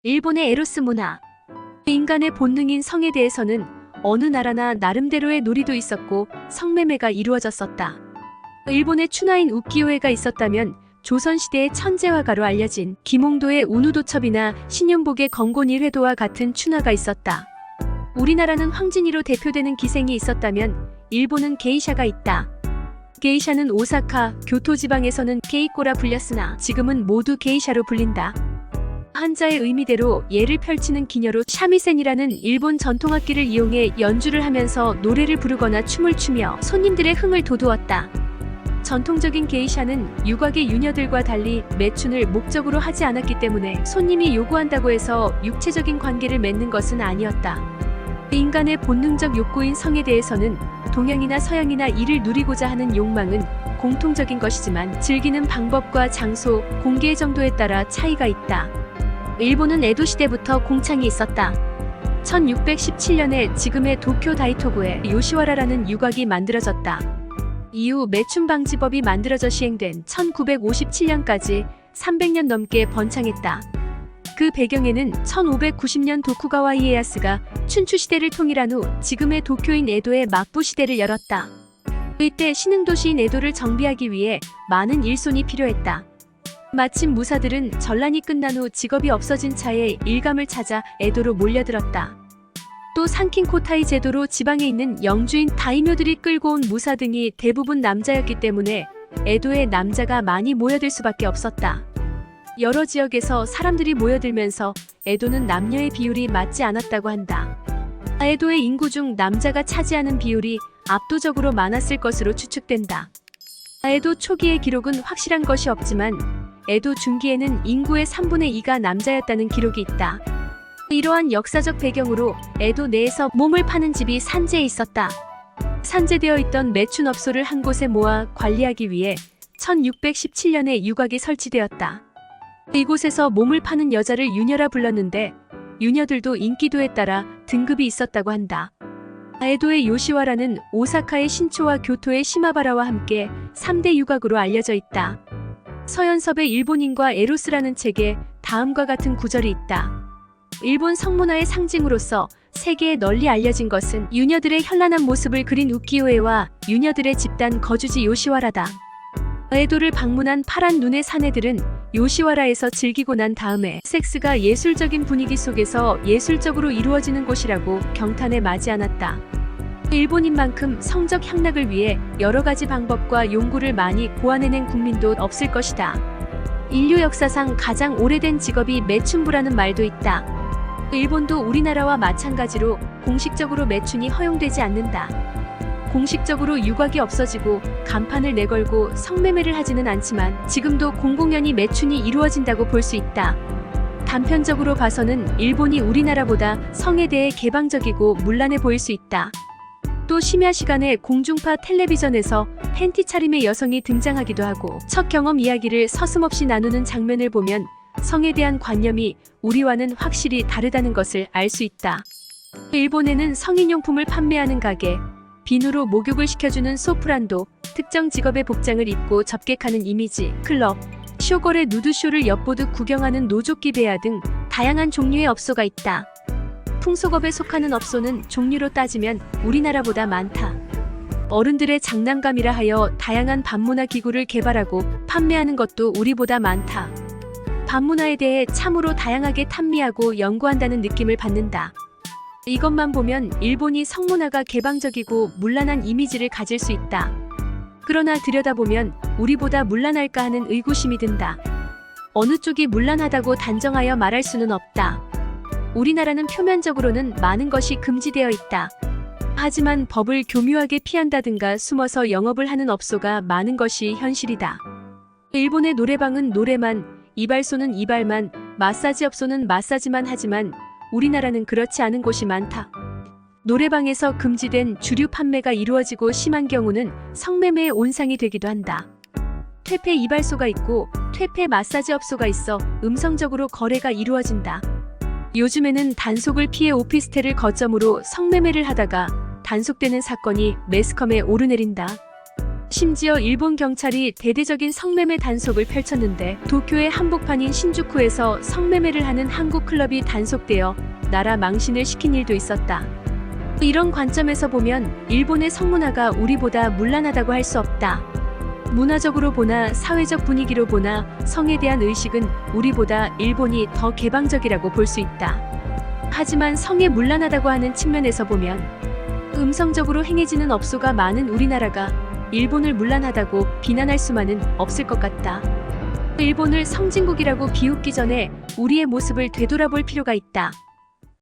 일본의 에로스 문화. 인간의 본능인 성에 대해서는 어느 나라나 나름대로의 놀이도 있었고 성매매가 이루어졌었다. 일본의 춘화인 우키요에가 있었다면 조선시대의 천재화가로 알려진 김홍도의 운우도첩이나 신윤복의 건곤일회도와 같은 춘화가 있었다. 우리나라는 황진이로 대표되는 기생이 있었다면 일본은 게이샤가 있다. 게이샤는 오사카, 교토 지방에서는 게이꼬라 불렸으나 지금은 모두 게이샤로 불린다. 한자의 의미대로 예를 펼치는 기녀로 샤미센이라는 일본 전통악기를 이용해 연주를 하면서 노래를 부르거나 춤을 추며 손님들의 흥을 돋우었다. 전통적인 게이샤는 유곽의 유녀들과 달리 매춘을 목적으로 하지 않았기 때문에 손님이 요구한다고 해서 육체적인 관계를 맺는 것은 아니었다. 인간의 본능적 욕구인 성에 대해서는 동양이나 서양이나 이를 누리고자 하는 욕망은 공통적인 것이지만 즐기는 방법과 장소, 공개 정도에 따라 차이가 있다. 일본은 에도 시대부터 공창이 있었다. 1617년에 지금의 도쿄 다이토구에 요시와라라는 유곽이 만들어졌다. 이후 매춘 방지법이 만들어져 시행된 1957년까지 300년 넘게 번창했다. 그 배경에는 1590년 도쿠가와 이에야스가 춘추 시대를 통일한 후 지금의 도쿄인 에도의 막부 시대를 열었다. 이때 신흥도시인 에도를 정비하기 위해 많은 일손이 필요했다. 마침 무사들은 전란이 끝난 후 직업이 없어진 차에 일감을 찾아 에도로 몰려들었다. 또 상킹코타이 제도로 지방에 있는 영주인 다이묘들이 끌고 온 무사 등이 대부분 남자였기 때문에 에도에 남자가 많이 모여들 수밖에 없었다. 여러 지역에서 사람들이 모여들면서 에도는 남녀의 비율이 맞지 않았다고 한다. 에도의 인구 중 남자가 차지하는 비율이 압도적으로 많았을 것으로 추측된다. 에도 초기의 기록은 확실한 것이 없지만 에도 중기에는 인구의 3분의 2가 남자였다는 기록이 있다. 이러한 역사적 배경으로 에도 내에서 몸을 파는 집이 산재에 있었다. 산재되어 있던 매춘업소를 한 곳에 모아 관리하기 위해 1617년에 유곽이 설치되었다. 이곳에서 몸을 파는 여자를 유녀라 불렀는데 유녀들도 인기도에 따라 등급이 있었다고 한다. 에도의 요시와라는 오사카의 신초와 교토의 시마바라와 함께 3대 유곽으로 알려져 있다. 서연섭의 일본인과 에로스라는 책에 다음과 같은 구절이 있다. 일본 성문화의 상징으로서 세계에 널리 알려진 것은 유녀들의 현란한 모습을 그린 우키요에와 유녀들의 집단 거주지 요시와라다. 에도를 방문한 파란 눈의 사내들은 요시와라에서 즐기고 난 다음에 섹스가 예술적인 분위기 속에서 예술적으로 이루어지는 곳이라고 경탄에 마지 않았다. 일본인 만큼 성적 향락을 위해 여러 가지 방법과 용구를 많이 고안해낸 국민도 없을 것이다. 인류 역사상 가장 오래된 직업이 매춘부라는 말도 있다. 일본도 우리나라와 마찬가지로 공식적으로 매춘이 허용되지 않는다. 공식적으로 유곽이 없어지고 간판을 내걸고 성매매를 하지는 않지만 지금도 공공연히 매춘이 이루어진다고 볼 수 있다. 단편적으로 봐서는 일본이 우리나라보다 성에 대해 개방적이고 문란해 보일 수 있다. 또 심야 시간에 공중파 텔레비전에서 팬티 차림의 여성이 등장하기도 하고 첫 경험 이야기를 서슴없이 나누는 장면을 보면 성에 대한 관념이 우리와는 확실히 다르다는 것을 알 수 있다. 일본에는 성인용품을 판매하는 가게, 비누로 목욕을 시켜주는 소프란도, 특정 직업의 복장을 입고 접객하는 이미지, 클럽, 쇼걸의 누드쇼를 엿보듯 구경하는 노조끼 배야 등 다양한 종류의 업소가 있다. 풍속업에 속하는 업소는 종류로 따지면 우리나라보다 많다. 어른들의 장난감이라 하여 다양한 밤문화 기구를 개발하고 판매하는 것도 우리보다 많다. 밤문화에 대해 참으로 다양하게 탐미하고 연구한다는 느낌을 받는다. 이것만 보면 일본이 성문화가 개방적이고 문란한 이미지를 가질 수 있다. 그러나 들여다보면 우리보다 문란할까 하는 의구심이 든다. 어느 쪽이 문란하다고 단정하여 말할 수는 없다. 우리나라는 표면적으로는 많은 것이 금지되어 있다. 하지만 법을 교묘하게 피한다든가 숨어서 영업을 하는 업소가 많은 것이 현실이다. 일본의 노래방은 노래만, 이발소는 이발만, 마사지 업소는 마사지만 하지만 우리나라는 그렇지 않은 곳이 많다. 노래방에서 금지된 주류 판매가 이루어지고 심한 경우는 성매매의 온상이 되기도 한다. 퇴폐 이발소가 있고 퇴폐 마사지 업소가 있어 음성적으로 거래가 이루어진다. 요즘에는 단속을 피해 오피스텔을 거점으로 성매매를 하다가 단속되는 사건이 매스컴에 오르내린다. 심지어 일본 경찰이 대대적인 성매매 단속을 펼쳤는데 도쿄의 한복판인 신주쿠에서 성매매를 하는 한국 클럽이 단속되어 나라 망신을 시킨 일도 있었다. 이런 관점에서 보면 일본의 성문화가 우리보다 문란하다고 할 수 없다. 문화적으로 보나 사회적 분위기로 보나 성에 대한 의식은 우리보다 일본이 더 개방적이라고 볼 수 있다. 하지만 성에 문란하다고 하는 측면에서 보면 음성적으로 행해지는 업소가 많은 우리나라가 일본을 문란하다고 비난할 수만은 없을 것 같다. 일본을 성진국이라고 비웃기 전에 우리의 모습을 되돌아볼 필요가 있다.